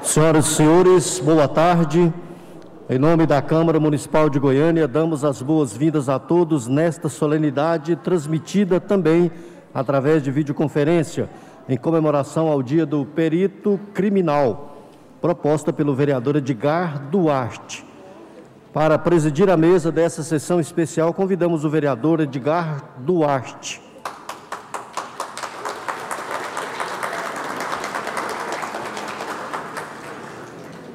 Senhoras e senhores, boa tarde. Em nome da Câmara Municipal de Goiânia, damos as boas-vindas a todos nesta solenidade, transmitida também através de videoconferência, em comemoração ao Dia do Perito Criminal, proposta pelo vereador Edgar Duarte. Para presidir a mesa dessa sessão especial, convidamos o vereador Edgar Duarte.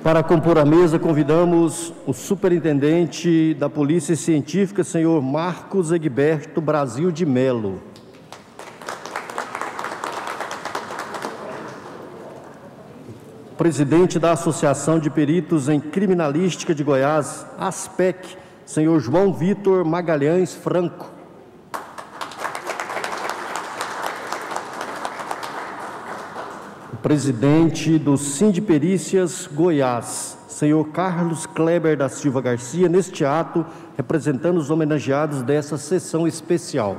Para compor a mesa, convidamos o superintendente da Polícia Científica, senhor Marcos Egberto Brasil de Melo. Presidente da Associação de Peritos em Criminalística de Goiás, ASPEC, senhor João Vitor Magalhães Franco. Presidente do Sindiperícias Goiás, senhor Carlos Kleber da Silva Garcia, neste ato, representando os homenageados dessa sessão especial.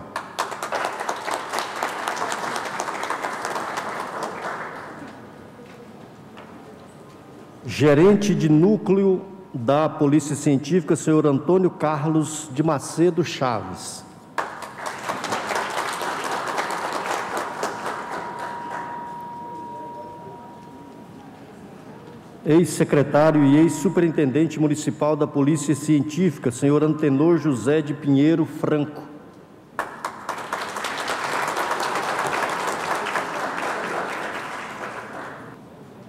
Gerente de Núcleo da Polícia Científica, senhor Antônio Carlos de Macedo Chaves. Ex-secretário e ex-superintendente municipal da Polícia Científica, senhor Antenor José de Pinheiro Franco.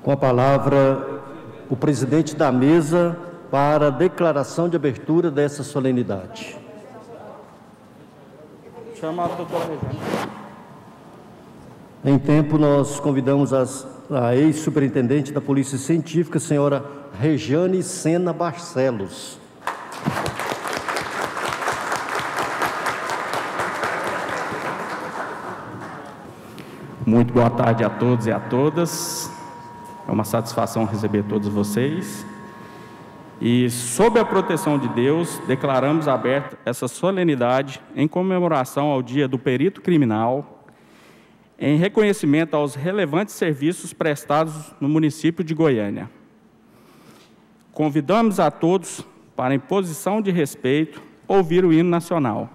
Com a palavra, o presidente da mesa para a declaração de abertura dessa solenidade. Chama a doutora Regina. Em tempo, nós convidamos a ex-superintendente da Polícia Científica, senhora Rejane Sena Barcelos. Muito boa tarde a todos e a todas. É uma satisfação receber todos vocês. E, sob a proteção de Deus, declaramos aberta essa solenidade em comemoração ao Dia do Perito Criminal, em reconhecimento aos relevantes serviços prestados no município de Goiânia. Convidamos a todos para, em posição de respeito, ouvir o hino nacional.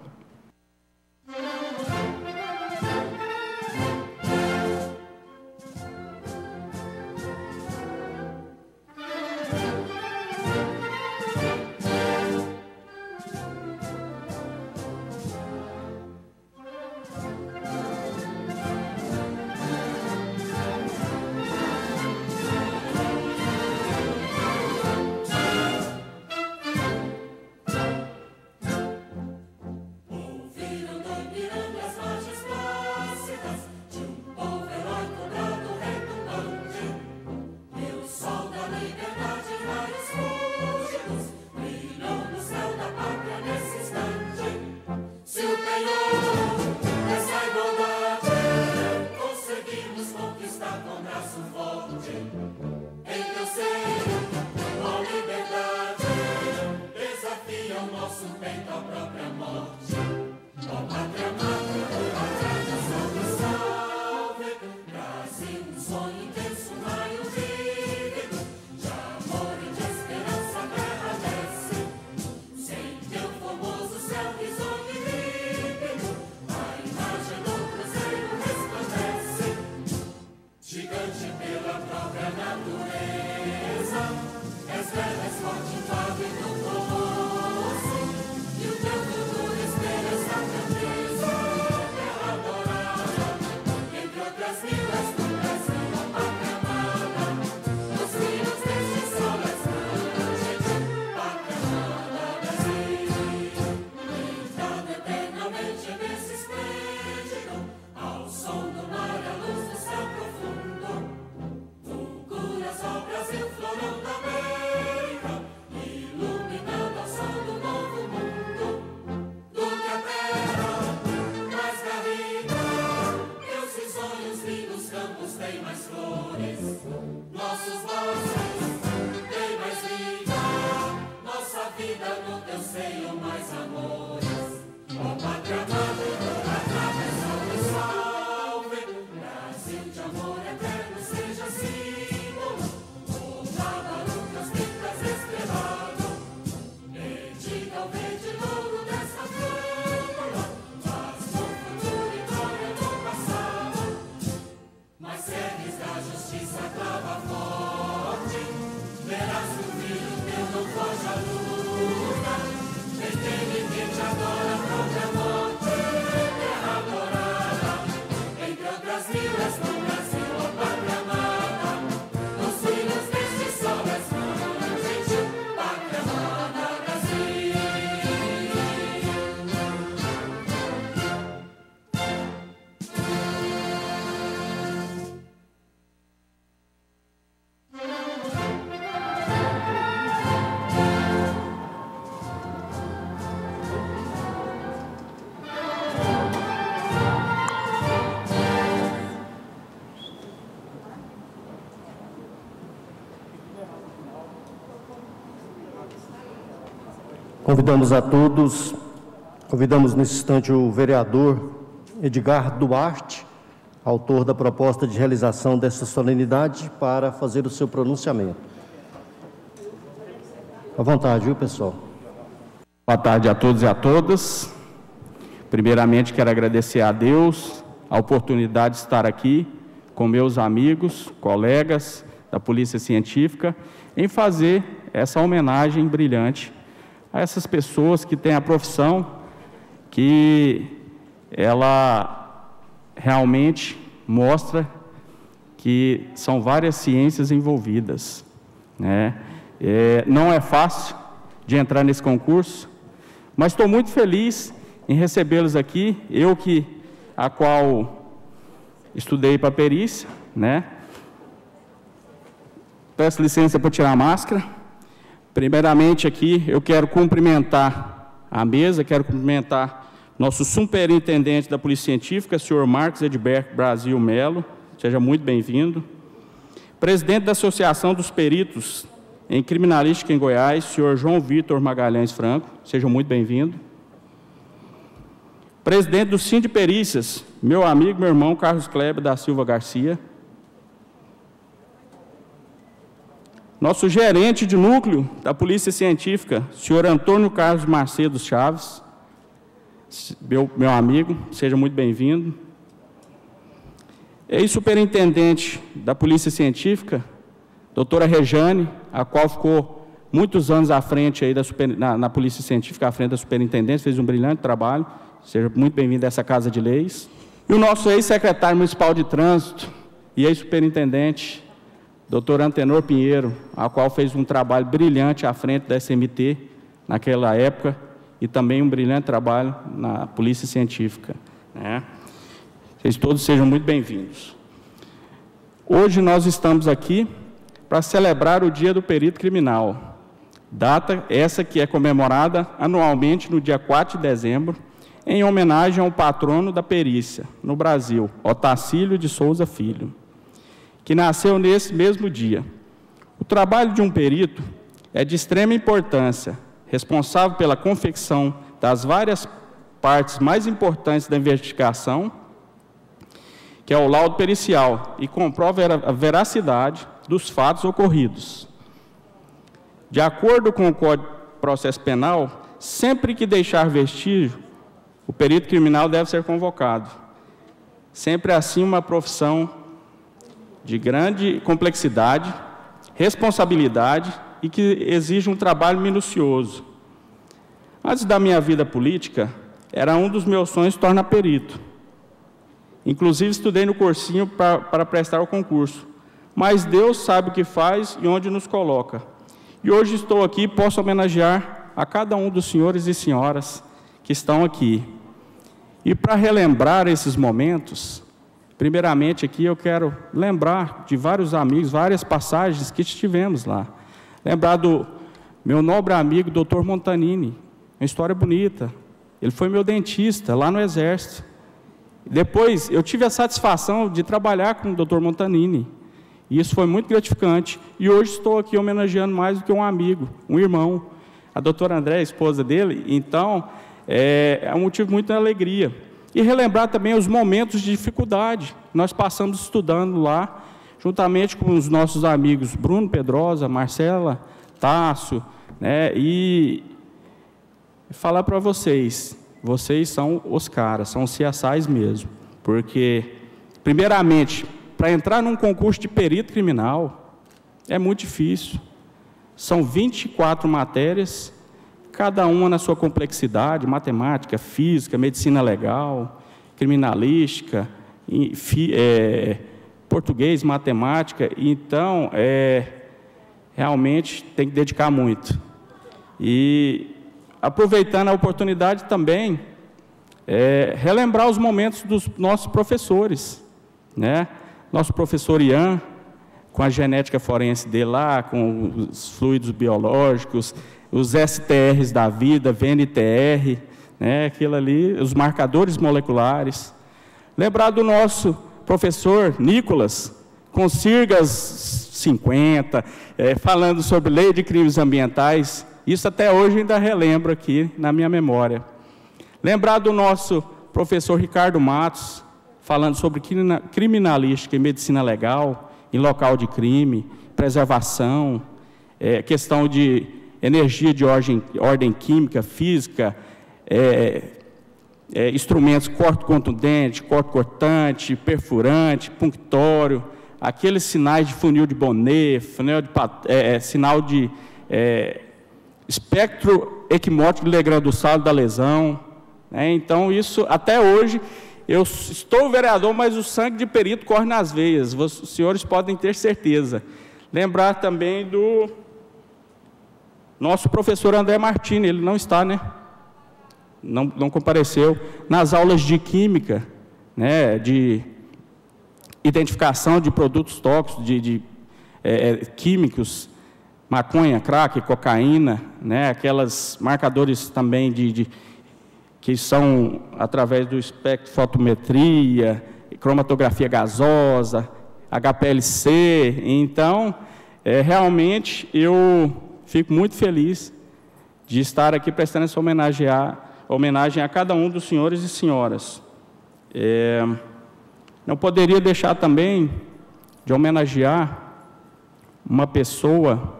Convidamos nesse instante o vereador Edgar Duarte, autor da proposta de realização dessa solenidade, para fazer o seu pronunciamento. À vontade, viu, pessoal? Boa tarde a todos e a todas. Primeiramente, quero agradecer a Deus a oportunidade de estar aqui com meus amigos, colegas da Polícia Científica, em fazer essa homenagem brilhante a essas pessoas que têm a profissão que ela realmente mostra que são várias ciências envolvidas, né? Não é fácil de entrar nesse concurso, mas estou muito feliz em recebê-los aqui, a qual estudei para perícia, né? Peço licença para tirar a máscara. Primeiramente aqui, eu quero cumprimentar a mesa, quero cumprimentar nosso superintendente da Polícia Científica, senhor Marcos Edberto Brasil Melo, seja muito bem-vindo. Presidente da Associação dos Peritos em Criminalística em Goiás, senhor João Vitor Magalhães Franco, seja muito bem-vindo. Presidente do Síndico de Perícias, meu amigo, meu irmão Carlos Kleber da Silva Garcia. Nosso gerente de núcleo da Polícia Científica, senhor Antônio Carlos Macedo Chaves, meu amigo, seja muito bem-vindo. Ex-superintendente da Polícia Científica, doutora Rejane, a qual ficou muitos anos à frente aí na Polícia Científica, à frente da superintendência, fez um brilhante trabalho, seja muito bem-vindo a essa Casa de Leis. E o nosso ex-secretário municipal de trânsito e ex-superintendente, doutor Antenor Pinheiro, a qual fez um trabalho brilhante à frente da SMT naquela época e também um brilhante trabalho na Polícia Científica, né? Vocês todos sejam muito bem-vindos. Hoje nós estamos aqui para celebrar o Dia do Perito Criminal, data essa que é comemorada anualmente no dia 4 de dezembro, em homenagem ao patrono da perícia no Brasil, Otacílio de Souza Filho, que nasceu nesse mesmo dia. O trabalho de um perito é de extrema importância, responsável pela confecção das várias partes mais importantes da investigação, que é o laudo pericial, e comprova a veracidade dos fatos ocorridos. De acordo com o Código de Processo Penal, sempre que deixar vestígio, o perito criminal deve ser convocado. Sempre assim, uma profissão de grande complexidade, responsabilidade e que exige um trabalho minucioso. Antes da minha vida política, era um dos meus sonhos tornar perito. Inclusive, estudei no cursinho para prestar o concurso. Mas Deus sabe o que faz e onde nos coloca. E hoje estou aqui e posso homenagear a cada um dos senhores e senhoras que estão aqui. E para relembrar esses momentos, primeiramente aqui eu quero lembrar de vários amigos, várias passagens que estivemos lá. Lembrar do meu nobre amigo, Dr. Montanini, uma história bonita. Ele foi meu dentista lá no Exército. Depois eu tive a satisfação de trabalhar com o Dr. Montanini. E isso foi muito gratificante. E hoje estou aqui homenageando mais do que um amigo, um irmão. A doutora André, a esposa dele. Então, é um motivo de muita alegria. E relembrar também os momentos de dificuldade. Nós passamos estudando lá, juntamente com os nossos amigos Bruno Pedrosa, Marcela, Tássio, né? E falar para vocês são os caras, são os CSIs mesmo. Porque, primeiramente, para entrar num concurso de perito criminal, é muito difícil. São 24 matérias, cada uma na sua complexidade, matemática, física, medicina legal, criminalística, português, matemática. Então, realmente tem que dedicar muito. E, aproveitando a oportunidade também, relembrar os momentos dos nossos professores, né? Nosso professor Ian, com a genética forense dele lá, com os fluidos biológicos, os STRs da vida, VNTR, né, aquilo ali, os marcadores moleculares. Lembrar do nosso professor Nicolas, com Sirgas 50, falando sobre lei de crimes ambientais, isso até hoje ainda relembro aqui na minha memória. Lembrar do nosso professor Ricardo Matos, falando sobre criminalística e medicina legal, em local de crime, preservação, questão de energia de ordem química, física, instrumentos corte-contundente, corte-cortante, perfurante, punctório, aqueles sinais de funil de Bonnet, sinal de espectro equimótico de Legrand-Dussal da lesão. Então, isso, até hoje, eu estou vereador, mas o sangue de perito corre nas veias, os senhores podem ter certeza. Lembrar também do nosso professor André Martini, ele não está, né? Não compareceu. Nas aulas de química, né, de identificação de produtos tóxicos, químicos, maconha, crack, cocaína, né, aquelas marcadores também que são através do espectrofotometria, cromatografia gasosa, HPLC. Então, realmente, eu fico muito feliz de estar aqui prestando essa homenagem a cada um dos senhores e senhoras. Não poderia deixar também de homenagear uma pessoa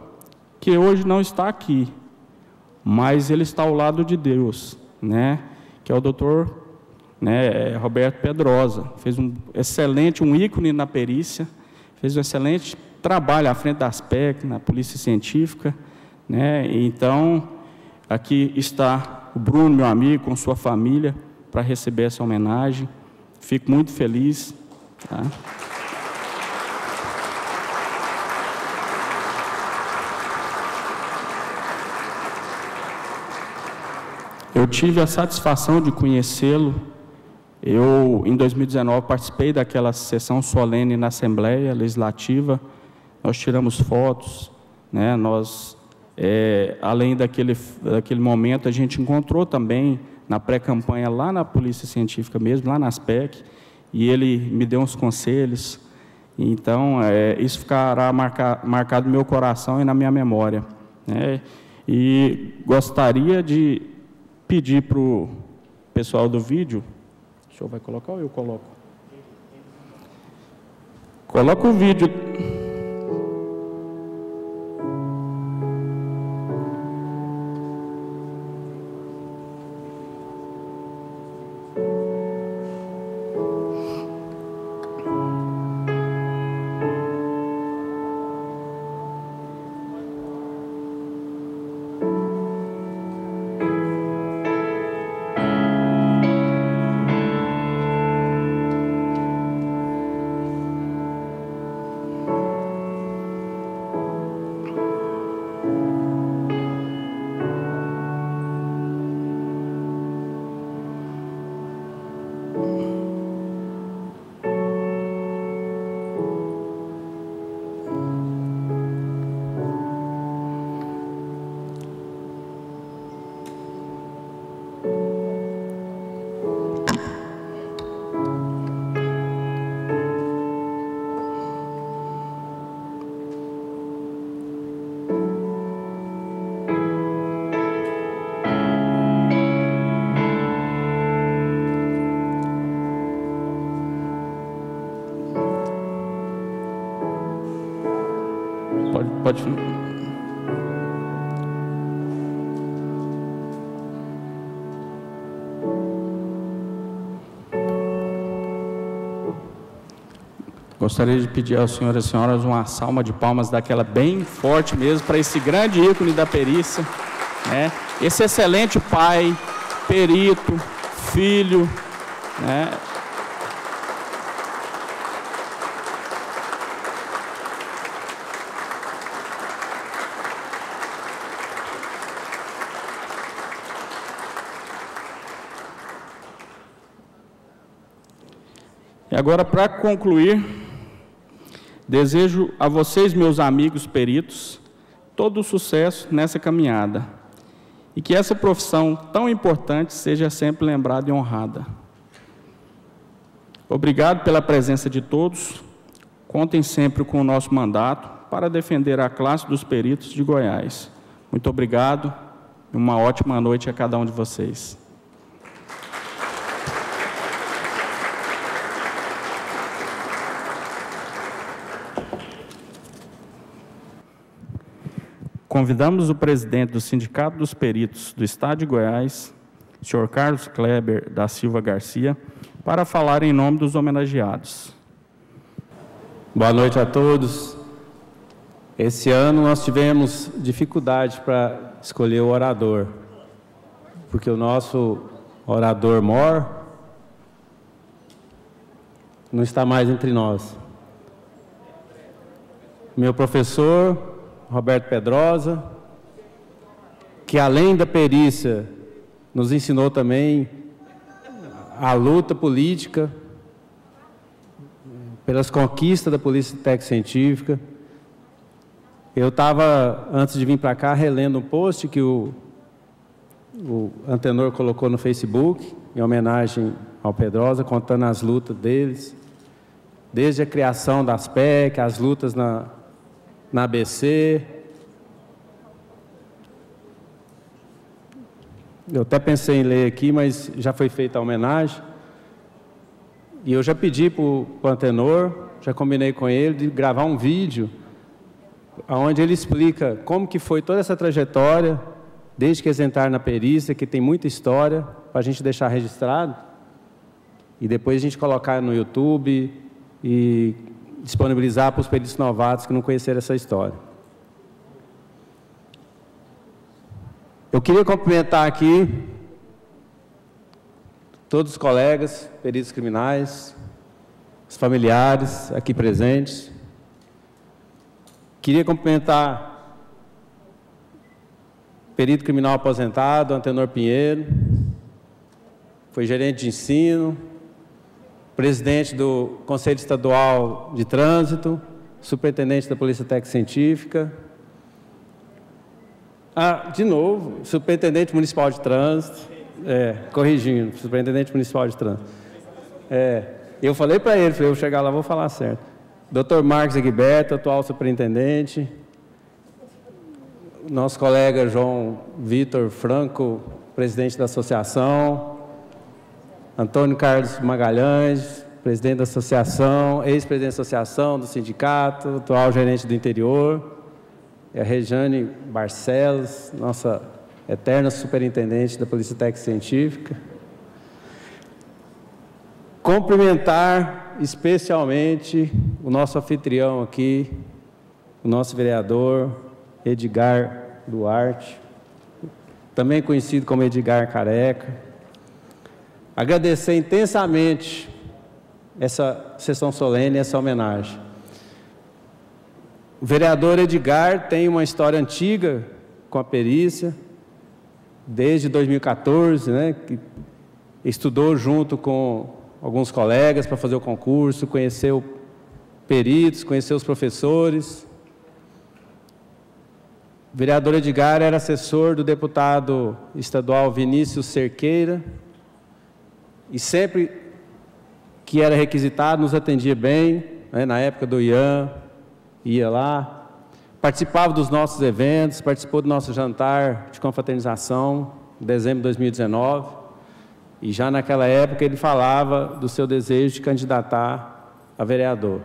que hoje não está aqui, mas ele está ao lado de Deus, né? Que é o doutor, né, Roberto Pedrosa. Fez um ícone na perícia, fez um excelente trabalho à frente da ASPEC, na Polícia Científica, né? Então, aqui está o Bruno, meu amigo, com sua família, para receber essa homenagem. Fico muito feliz. Tá? Eu tive a satisfação de conhecê-lo. Eu, em 2019, participei daquela sessão solene na Assembleia Legislativa. Nós tiramos fotos, né? Além daquele momento, a gente encontrou também na pré-campanha lá na Polícia Científica mesmo, lá na ASPEC, e ele me deu uns conselhos. Então, isso ficará marcado no meu coração e na minha memória, né? E gostaria de pedir para o pessoal do vídeo, o senhor vai colocar ou eu coloco? Coloca o vídeo. Pode. Gostaria de pedir às senhoras e senhores uma salva de palmas daquela bem forte mesmo para esse grande ícone da perícia, né? Esse excelente pai, perito, filho, né? E agora, para concluir, desejo a vocês, meus amigos peritos, todo o sucesso nessa caminhada e que essa profissão tão importante seja sempre lembrada e honrada. Obrigado pela presença de todos. Contem sempre com o nosso mandato para defender a classe dos peritos de Goiás. Muito obrigado e uma ótima noite a cada um de vocês. Convidamos o presidente do Sindicato dos Peritos do Estado de Goiás, senhor Carlos Kleber da Silva Garcia, para falar em nome dos homenageados. Boa noite a todos. Esse ano nós tivemos dificuldade para escolher o orador, porque o nosso orador mor não está mais entre nós. Meu professor, Roberto Pedrosa, que além da perícia, nos ensinou também a luta política pelas conquistas da Polícia Técnico-Científica. Eu estava, antes de vir para cá, relendo um post que o Antenor colocou no Facebook, em homenagem ao Pedrosa, contando as lutas deles, desde a criação das PEC, as lutas na ABC. Eu até pensei em ler aqui, mas já foi feita a homenagem. E eu já pedi para o Antenor, já combinei com ele, de gravar um vídeo onde ele explica como que foi toda essa trajetória, desde que eles entraram na perícia, que tem muita história, para a gente deixar registrado, e depois a gente colocar no YouTube e disponibilizar para os peritos novatos que não conheceram essa história. Eu queria cumprimentar aqui todos os colegas, peritos criminais, os familiares aqui presentes. Queria cumprimentar o perito criminal aposentado, Antenor Pinheiro, foi gerente de ensino, presidente do Conselho Estadual de Trânsito, superintendente da Polícia Técnico-Científica. De novo, superintendente municipal de trânsito. Corrigindo, superintendente municipal de trânsito. Eu falei para ele, eu chegar lá, vou falar certo. Dr. Marcos Egberto, atual superintendente. Nosso colega João Vitor Franco, presidente da associação. Antônio Carlos Magalhães, presidente da associação, ex-presidente da associação, do sindicato, atual gerente do interior. E a Rejane Barcelos, nossa eterna superintendente da Polícia Técnico-Científica. Cumprimentar especialmente o nosso anfitrião aqui, o nosso vereador Edgar Duarte, também conhecido como Edgar Careca. Agradecer intensamente essa sessão solene, essa homenagem. O vereador Edgar tem uma história antiga com a perícia, desde 2014, né, que estudou junto com alguns colegas para fazer o concurso, conheceu peritos, conheceu os professores. O vereador Edgar era assessor do deputado estadual Vinícius Cerqueira e sempre que era requisitado nos atendia bem, né, na época do IAM, ia lá, participava dos nossos eventos, participou do nosso jantar de confraternização, em dezembro de 2019, e já naquela época ele falava do seu desejo de candidatar a vereador.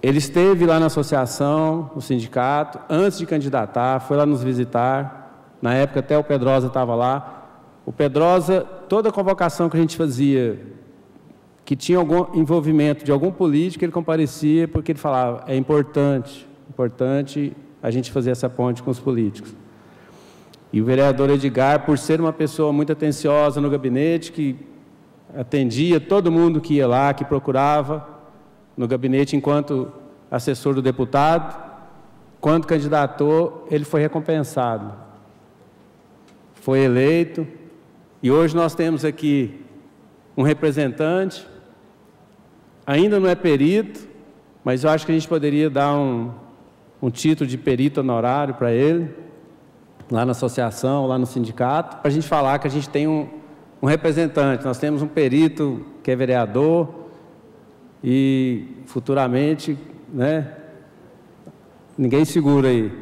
Ele esteve lá na associação, no sindicato, antes de candidatar, foi lá nos visitar, na época até o Pedrosa estava lá. O Pedrosa, toda convocação que a gente fazia, que tinha algum envolvimento de algum político, ele comparecia porque ele falava, é importante a gente fazer essa ponte com os políticos. E o vereador Edgar, por ser uma pessoa muito atenciosa no gabinete, que atendia todo mundo que ia lá, que procurava no gabinete enquanto assessor do deputado, quando candidatou, ele foi recompensado. Foi eleito, e hoje nós temos aqui um representante, ainda não é perito, mas eu acho que a gente poderia dar um título de perito honorário para ele, lá na associação, lá no sindicato, para a gente falar que a gente tem um representante. Nós temos um perito que é vereador e futuramente, né, ninguém segura aí.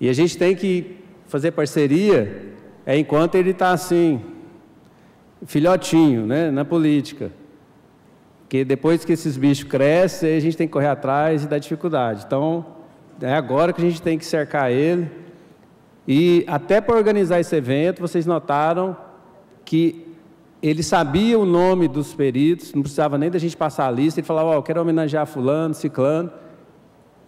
E a gente tem que fazer parceria enquanto ele está assim, filhotinho, né, na política. Porque depois que esses bichos crescem, a gente tem que correr atrás e dar dificuldade. Então, é agora que a gente tem que cercar ele. E até para organizar esse evento, vocês notaram que ele sabia o nome dos peritos, não precisava nem da gente passar a lista, ele falava, eu quero homenagear fulano, ciclano.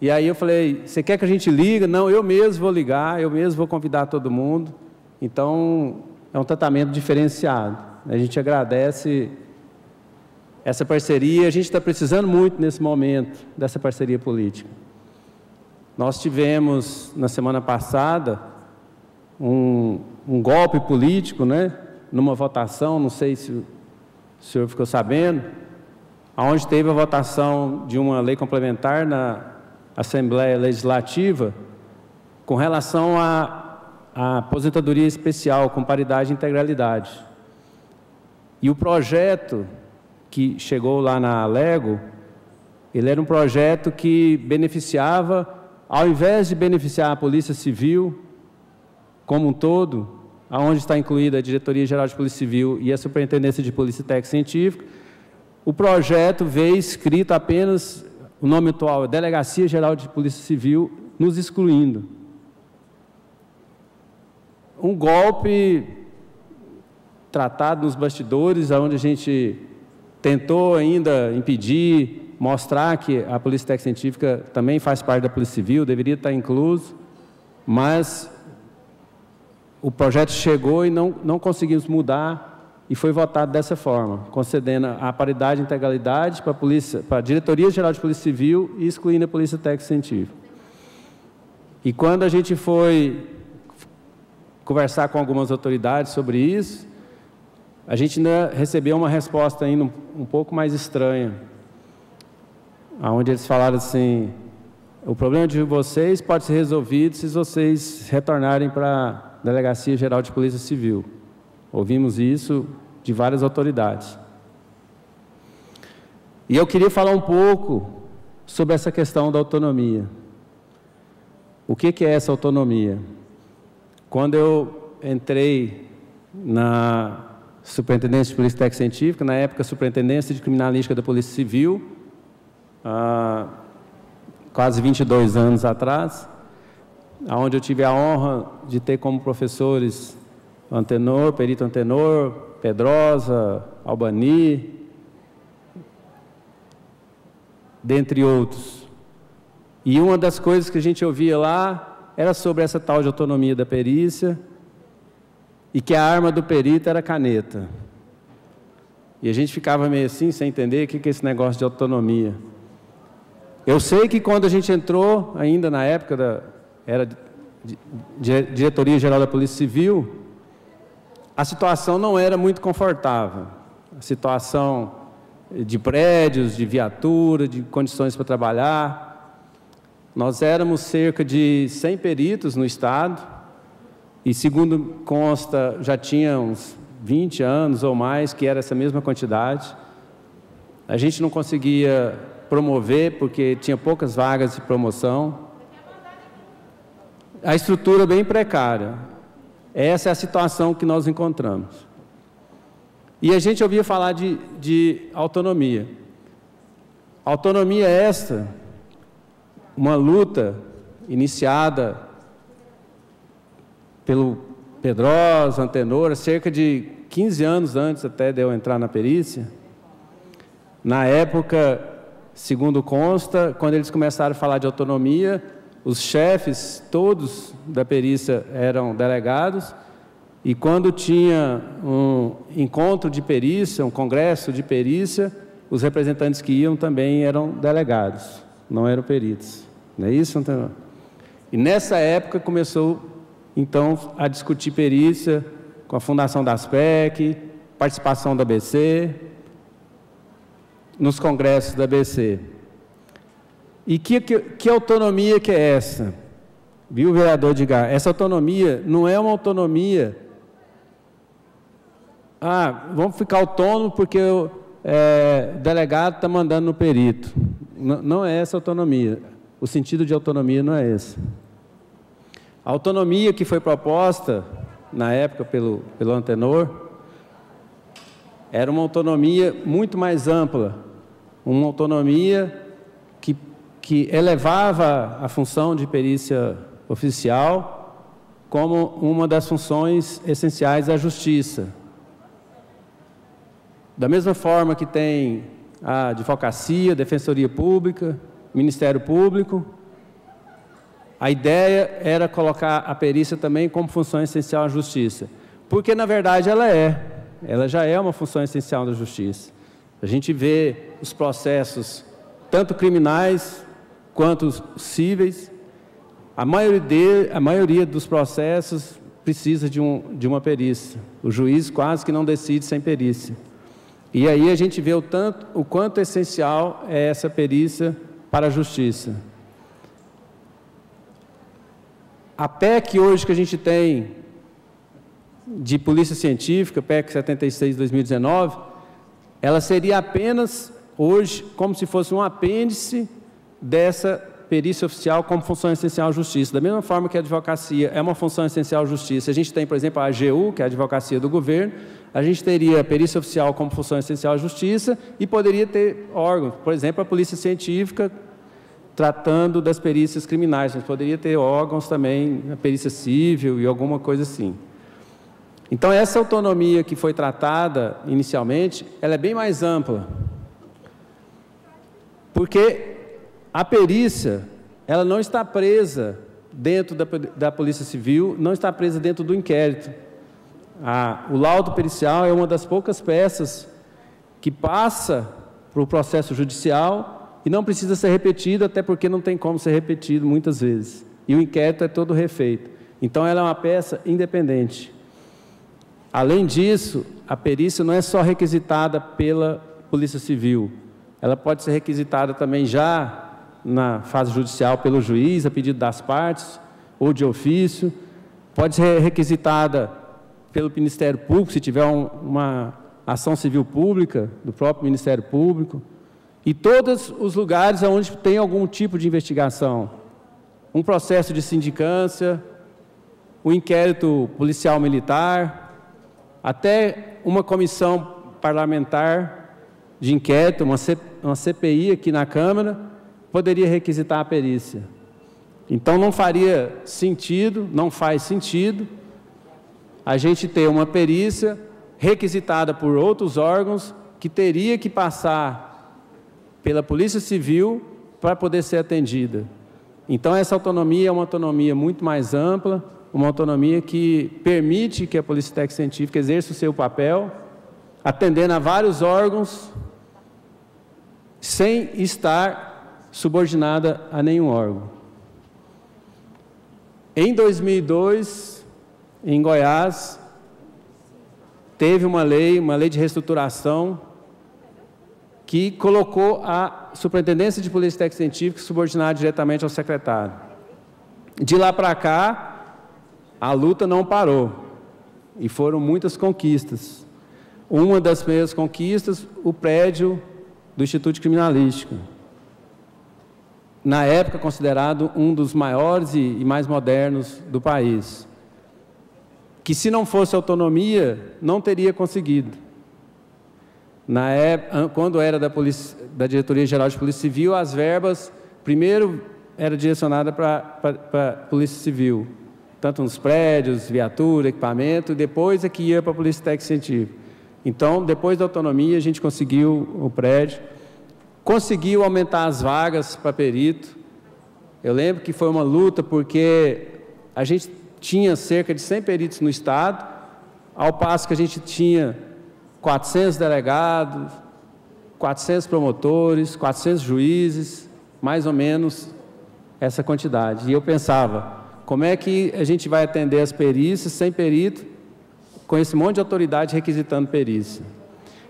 E aí eu falei, você quer que a gente ligue? Não, eu mesmo vou ligar, eu mesmo vou convidar todo mundo. Então, é um tratamento diferenciado. A gente agradece essa parceria, a gente está precisando muito nesse momento dessa parceria política. Nós tivemos, na semana passada, um golpe político, né, numa votação, não sei se o senhor ficou sabendo, onde teve a votação de uma lei complementar na Assembleia Legislativa com relação à aposentadoria especial com paridade e integralidade. E o projeto que chegou lá na Alego, ele era um projeto que beneficiava, ao invés de beneficiar a Polícia Civil como um todo, aonde está incluída a Diretoria Geral de Polícia Civil e a Superintendência de Polícia Técnica e Científica, o projeto veio escrito apenas, o nome atual é Delegacia Geral de Polícia Civil, nos excluindo. Um golpe tratado nos bastidores, onde a gente tentou ainda impedir, mostrar que a Polícia Técnica e Científica também faz parte da Polícia Civil, deveria estar incluso, mas o projeto chegou e não conseguimos mudar e foi votado dessa forma, concedendo a paridade e integralidade para a Diretoria Geral de Polícia Civil e excluindo a Polícia Técnica e Científica. E quando a gente foi conversar com algumas autoridades sobre isso, a gente ainda recebeu uma resposta ainda um pouco mais estranha, onde eles falaram assim, o problema de vocês pode ser resolvido se vocês retornarem para a Delegacia Geral de Polícia Civil. Ouvimos isso de várias autoridades. E eu queria falar um pouco sobre essa questão da autonomia. O que é essa autonomia? Quando eu entrei na Superintendência de Polícia Técnica e Científica, na época Superintendência de Criminalística da Polícia Civil, quase 22 anos atrás, onde eu tive a honra de ter como professores Antenor, Perito Antenor, Pedrosa, Albani, dentre outros. E uma das coisas que a gente ouvia lá era sobre essa tal de autonomia da perícia e que a arma do perito era a caneta. E a gente ficava meio assim, sem entender o que é esse negócio de autonomia. Eu sei que quando a gente entrou, ainda na época era Diretoria Geral da Polícia Civil, a situação não era muito confortável. A situação de prédios, de viatura, de condições para trabalhar. Nós éramos cerca de 100 peritos no Estado, e segundo consta, já tinha uns 20 anos ou mais, que era essa mesma quantidade. A gente não conseguia promover, porque tinha poucas vagas de promoção. A estrutura bem precária. Essa é a situação que nós encontramos. E a gente ouvia falar de autonomia. Autonomia esta, uma luta iniciada pelo Pedrosa, Antenor, cerca de 15 anos antes até de eu entrar na perícia. Na época, segundo consta, quando eles começaram a falar de autonomia, os chefes todos da perícia eram delegados, e quando tinha um encontro de perícia, um congresso de perícia, os representantes que iam também eram delegados, não eram peritos. Não é isso, Antenor? E nessa época começou, então, a discutir perícia com a fundação da ASPEC, participação da ABC, nos congressos da ABC. E que autonomia que é essa? Viu, vereador Edgar? Essa autonomia não é uma autonomia... vamos ficar autônomo porque o delegado está mandando no perito. Não é essa autonomia. o sentido de autonomia não é esse. A autonomia que foi proposta, na época, pelo Antenor, era uma autonomia muito mais ampla, uma autonomia que elevava a função de perícia oficial como uma das funções essenciais da justiça. Da mesma forma que tem a advocacia, a defensoria pública, Ministério Público, a ideia era colocar a perícia também como função essencial à justiça, porque na verdade ela já é uma função essencial da justiça. A gente vê os processos, tanto criminais quanto cíveis, a maioria dos processos precisa de uma perícia. O juiz quase que não decide sem perícia. E aí a gente vê o quanto essencial é essa perícia para a justiça. A PEC hoje que a gente tem de polícia científica, PEC 76/2019, ela seria apenas hoje como se fosse um apêndice dessa perícia oficial como função essencial à justiça. Da mesma forma que a advocacia é uma função essencial à justiça, a gente tem, por exemplo, a AGU, que é a advocacia do governo, a gente teria a perícia oficial como função essencial à justiça e poderia ter órgãos, por exemplo, a polícia científica tratando das perícias criminais, mas poderia ter órgãos também, a perícia civil e alguma coisa assim. Então, essa autonomia que foi tratada inicialmente, ela é bem mais ampla, porque a perícia, ela não está presa dentro da Polícia Civil, não está presa dentro do inquérito. O laudo pericial é uma das poucas peças que passa para o processo judicial e não precisa ser repetido, até porque não tem como ser repetido muitas vezes. E o inquérito é todo refeito. Então, ela é uma peça independente. Além disso, a perícia não é só requisitada pela Polícia Civil, ela pode ser requisitada também já na fase judicial pelo juiz, a pedido das partes, ou de ofício, pode ser requisitada pelo Ministério Público, se tiver uma ação civil pública, do próprio Ministério Público, e todos os lugares onde tem algum tipo de investigação, um processo de sindicância, um inquérito policial militar, até uma comissão parlamentar de inquérito, uma CPI aqui na Câmara, poderia requisitar a perícia. Então, não faria sentido, não faz sentido, a gente ter uma perícia requisitada por outros órgãos que teria que passar pela Polícia Civil para poder ser atendida. Então, essa autonomia é uma autonomia muito mais ampla, uma autonomia que permite que a Polícia Técnica Científica exerça o seu papel, atendendo a vários órgãos, sem estar subordinada a nenhum órgão. Em 2002, em Goiás, teve uma lei de reestruturação que colocou a Superintendência de Polícia Técnica Científica subordinada diretamente ao secretário. De lá para cá, a luta não parou e foram muitas conquistas. Uma das primeiras conquistas, o prédio do Instituto de Criminalística, na época considerado um dos maiores e mais modernos do país, que se não fosse autonomia, não teria conseguido. Na época, quando era da Diretoria Geral de Polícia Civil, as verbas, primeiro, era direcionada para a Polícia Civil, tanto nos prédios, viatura, equipamento, e depois é que ia para a Polícia Técnica Científica. Então, depois da autonomia, a gente conseguiu o prédio, conseguiu aumentar as vagas para perito. Eu lembro que foi uma luta, porque a gente tinha cerca de 100 peritos no Estado, ao passo que a gente tinha 400 delegados, 400 promotores, 400 juízes, mais ou menos essa quantidade. E eu pensava, como é que a gente vai atender as perícias sem perito, com esse monte de autoridade requisitando perícia?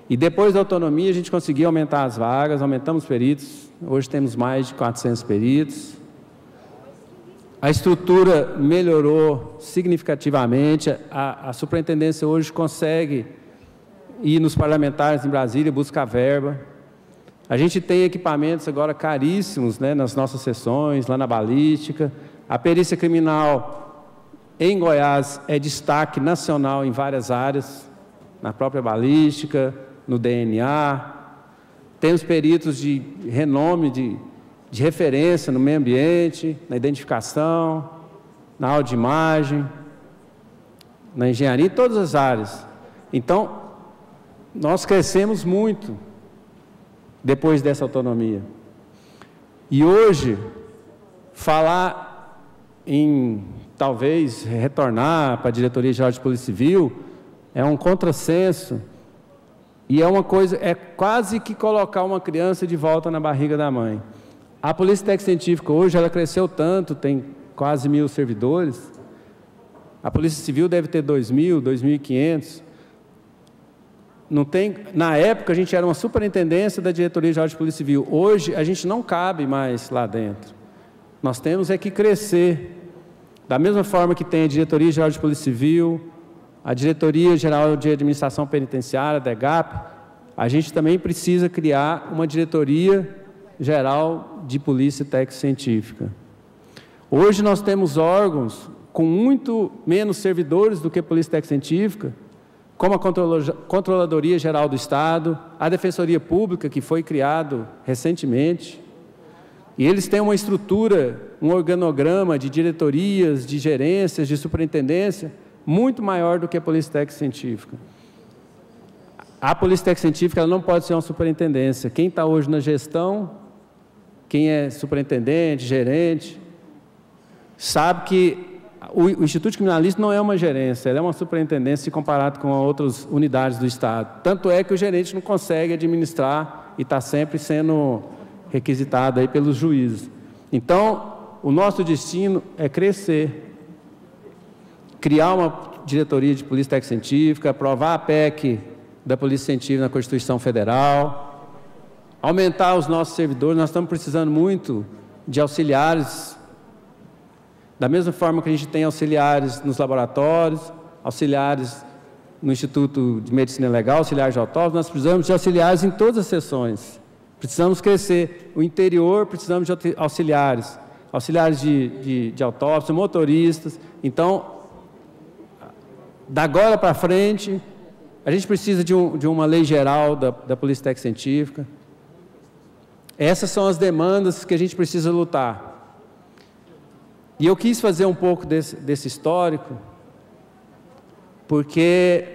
E depois da autonomia, a gente conseguiu aumentar as vagas, aumentamos peritos, hoje temos mais de 400 peritos. A estrutura melhorou significativamente, a superintendência hoje consegue ir nos parlamentares em Brasília, buscar verba. A gente tem equipamentos agora caríssimos, né, nas nossas sessões, lá na balística. A perícia criminal em Goiás é destaque nacional em várias áreas, na própria balística, no DNA. Temos peritos de renome, de referência no meio ambiente, na identificação, na audioimagem, na engenharia, em todas as áreas. Então, nós crescemos muito depois dessa autonomia. E hoje, falar em, talvez, retornar para a Diretoria-Geral de Polícia Civil é um contrassenso e é uma coisa, é quase que colocar uma criança de volta na barriga da mãe. A Polícia Técnica Científica hoje, ela cresceu tanto, tem quase 1.000 servidores. A Polícia Civil deve ter 2.000, 2.500. Não tem, na época, a gente era uma superintendência da Diretoria-Geral de Polícia Civil. Hoje, a gente não cabe mais lá dentro. Nós temos é que crescer. Da mesma forma que tem a Diretoria-Geral de Polícia Civil, a Diretoria-Geral de Administração Penitenciária, DEGAP, a gente também precisa criar uma Diretoria-Geral de Polícia Técnico-Científica. Hoje nós temos órgãos com muito menos servidores do que a Polícia Técnico-Científica, como a Controladoria Geral do Estado, a Defensoria Pública, que foi criado recentemente, e eles têm uma estrutura, um organograma de diretorias, de gerências, de superintendência, muito maior do que a Polícia Técnica Científica. A Polícia Técnica Científica ela não pode ser uma superintendência. Quem está hoje na gestão, quem é superintendente, gerente, sabe que o Instituto Criminalístico não é uma gerência, ela é uma superintendência se comparado com outras unidades do Estado. Tanto é que o gerente não consegue administrar e está sempre sendo requisitado aí pelos juízes. Então, o nosso destino é crescer, criar uma diretoria de Polícia Técnica Científica, aprovar a PEC da Polícia Científica na Constituição Federal, aumentar os nossos servidores. Nós estamos precisando muito de auxiliares, da mesma forma que a gente tem auxiliares nos laboratórios, auxiliares no Instituto de Medicina Legal, auxiliares de autópsia, nós precisamos de auxiliares em todas as sessões. Precisamos crescer. O interior, precisamos de auxiliares, auxiliares de autópsia, motoristas. Então, da agora para frente, a gente precisa de uma lei geral da Polícia Técnica Científica. Essas são as demandas que a gente precisa lutar. E eu quis fazer um pouco desse histórico, porque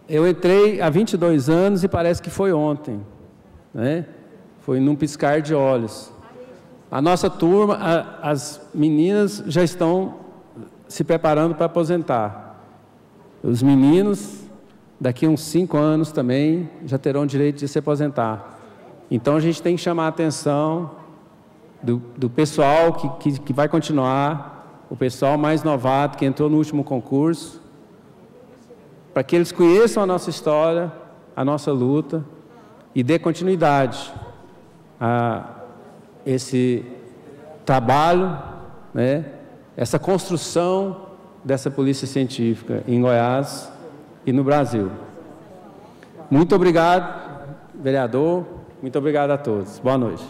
eu entrei há 22 anos e parece que foi ontem, né? Foi num piscar de olhos. A nossa turma, as meninas já estão se preparando para aposentar. Os meninos, daqui a uns 5 anos também, já terão direito de se aposentar. Então a gente tem que chamar a atenção do pessoal que vai continuar, o pessoal mais novato que entrou no último concurso, para que eles conheçam a nossa história, a nossa luta e dê continuidade a esse trabalho, né, essa construção dessa polícia científica em Goiás e no Brasil. Muito obrigado, vereador, muito obrigado a todos. Boa noite.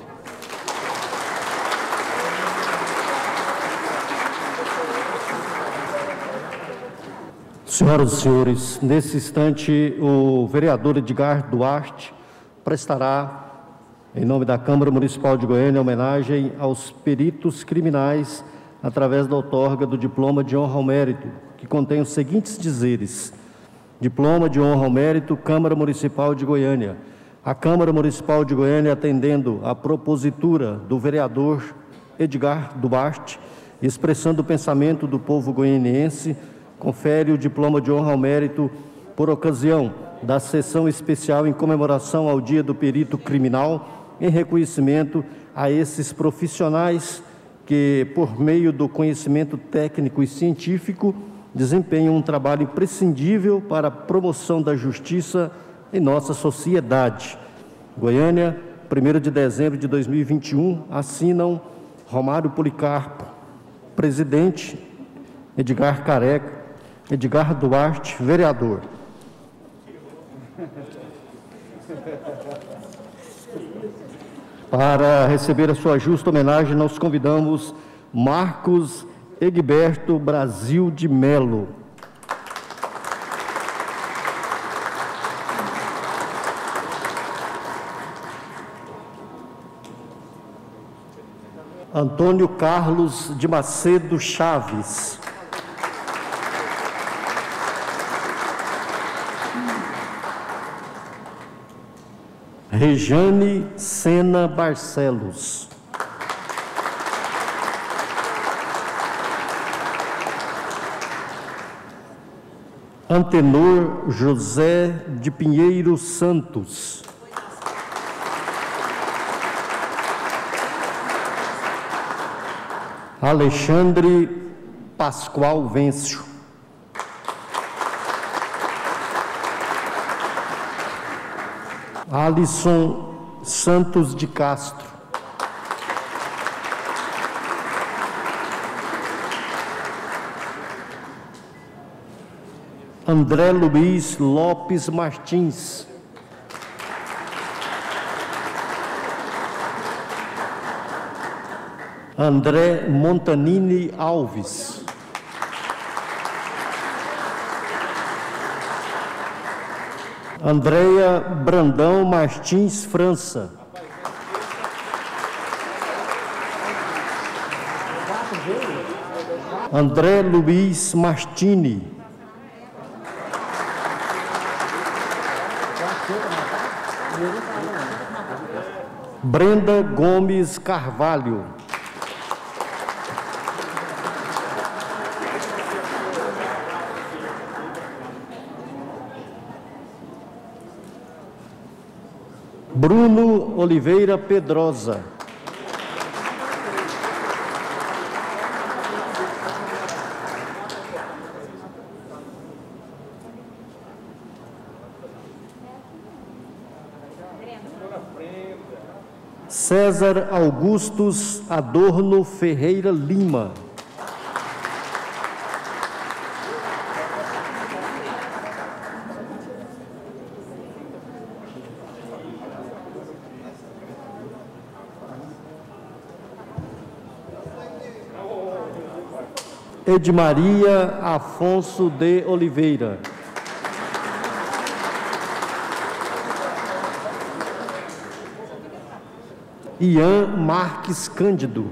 Senhoras e senhores, nesse instante, o vereador Edgar Duarte prestará, em nome da Câmara Municipal de Goiânia, homenagem aos peritos criminais através da outorga do Diploma de Honra ao Mérito, que contém os seguintes dizeres: Diploma de Honra ao Mérito, Câmara Municipal de Goiânia. A Câmara Municipal de Goiânia, atendendo à propositura do vereador Edgar Duarte, expressando o pensamento do povo goianiense, confere o Diploma de Honra ao Mérito por ocasião da sessão especial em comemoração ao Dia do Perito Criminal, em reconhecimento a esses profissionais que, por meio do conhecimento técnico e científico, desempenham um trabalho imprescindível para a promoção da justiça em nossa sociedade. Goiânia, 1º de dezembro de 2021, assinam Romário Policarpo, presidente, Edgar Careca, Edgar Duarte, vereador. Para receber a sua justa homenagem, nós convidamos Marcos Egberto Brasil de Melo. Antônio Carlos de Macedo Chaves. Rejane Sena Barcelos. Antenor José de Pinheiro Santos. Alexandre Pascoal Vencio. Alisson Santos de Castro. André Luiz Lopes Martins. André Montanini Alves. Andréia Brandão Martins França. André Luiz Martini. Brenda Gomes Carvalho. Bruno Oliveira Pedrosa. César Augustus Adorno Ferreira Lima. Edmaria Afonso de Oliveira. Ian Marques Cândido.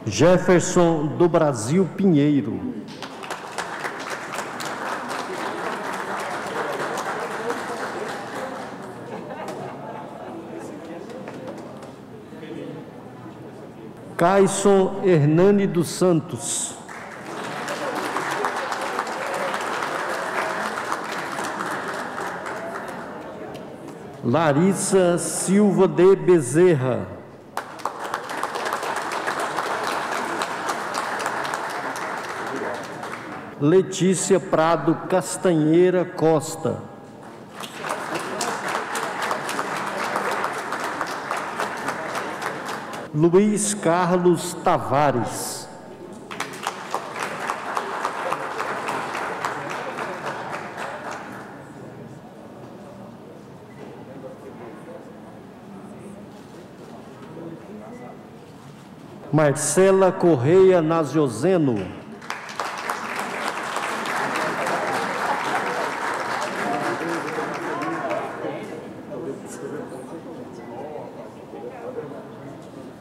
Jefferson do Brasil Pinheiro. Caisson Hernani dos Santos. Larissa Silva de Bezerra. Letícia Prado Castanheira Costa. Luiz Carlos Tavares. Marcela Correia Naziozeno.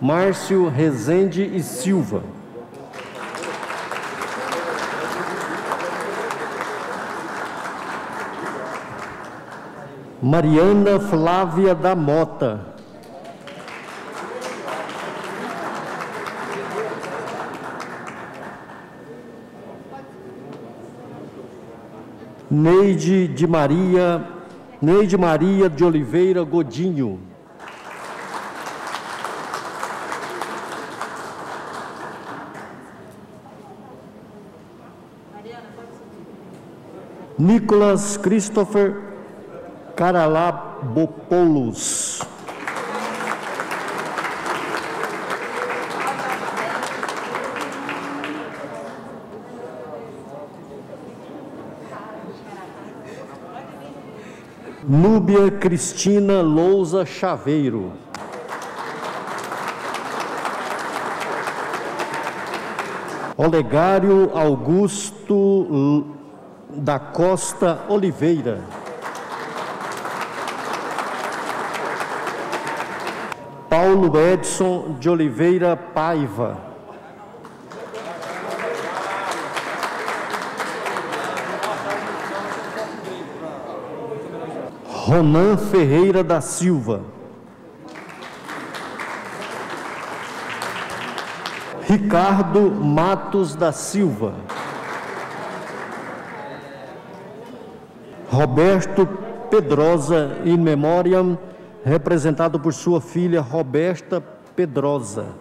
Márcio Rezende e Silva. Mariana Flávia da Mota. Neide Maria de Oliveira Godinho. Nicolas Christopher Caralabopoulos. Núbia Cristina Lousa Chaveiro. Olegário Augusto da Costa Oliveira. Paulo Edson de Oliveira Paiva. Ronan Ferreira da Silva. Ricardo Matos da Silva. Roberto Pedrosa in memoriam, representado por sua filha Roberta Pedrosa.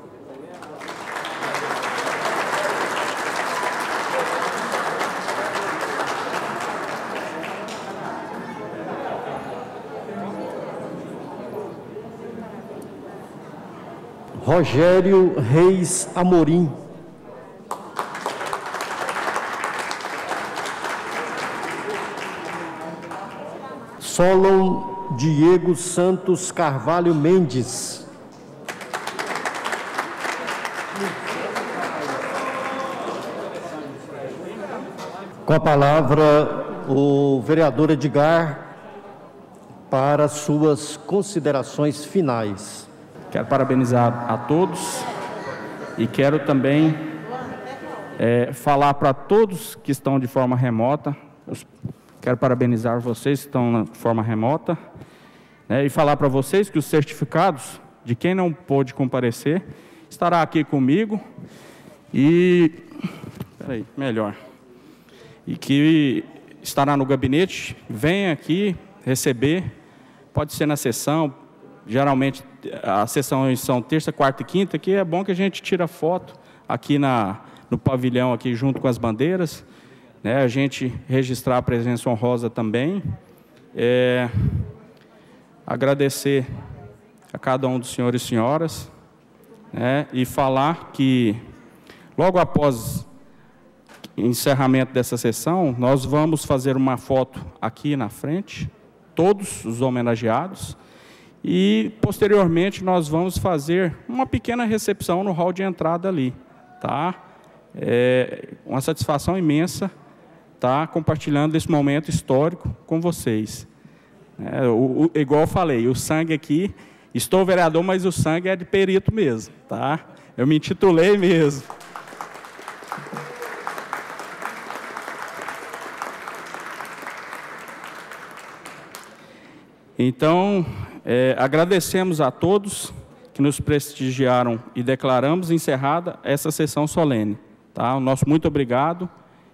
Rogério Reis Amorim. Solon Diego Santos Carvalho Mendes. Com a palavra, o vereador Edgar, para suas considerações finais. Quero parabenizar a todos e quero também falar para todos que estão de forma remota. Quero parabenizar vocês que estão de forma remota, né, e falar para vocês que os certificados de quem não pôde comparecer estará aqui comigo e que estará no gabinete. Venha aqui receber, pode ser na sessão. Geralmente as sessões são terça, quarta e quinta, que é bom que a gente tira foto aqui no pavilhão, aqui junto com as bandeiras, né, a gente registrar a presença honrosa também. Agradecer a cada um dos senhores e senhoras, né, e falar que logo após o encerramento dessa sessão, nós vamos fazer uma foto aqui na frente, todos os homenageados, e posteriormente nós vamos fazer uma pequena recepção no hall de entrada ali, tá? Uma satisfação imensa estar compartilhando esse momento histórico com vocês. Igual eu falei, o sangue aqui, estou vereador, mas o sangue é de perito mesmo, tá? Eu me intitulei mesmo. Então, agradecemos a todos que nos prestigiaram e declaramos encerrada essa sessão solene. Tá? O nosso muito obrigado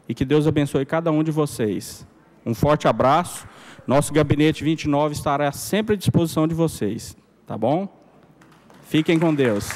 e que Deus abençoe cada um de vocês. Um forte abraço. Nosso gabinete 29 estará sempre à disposição de vocês. Tá bom? Fiquem com Deus.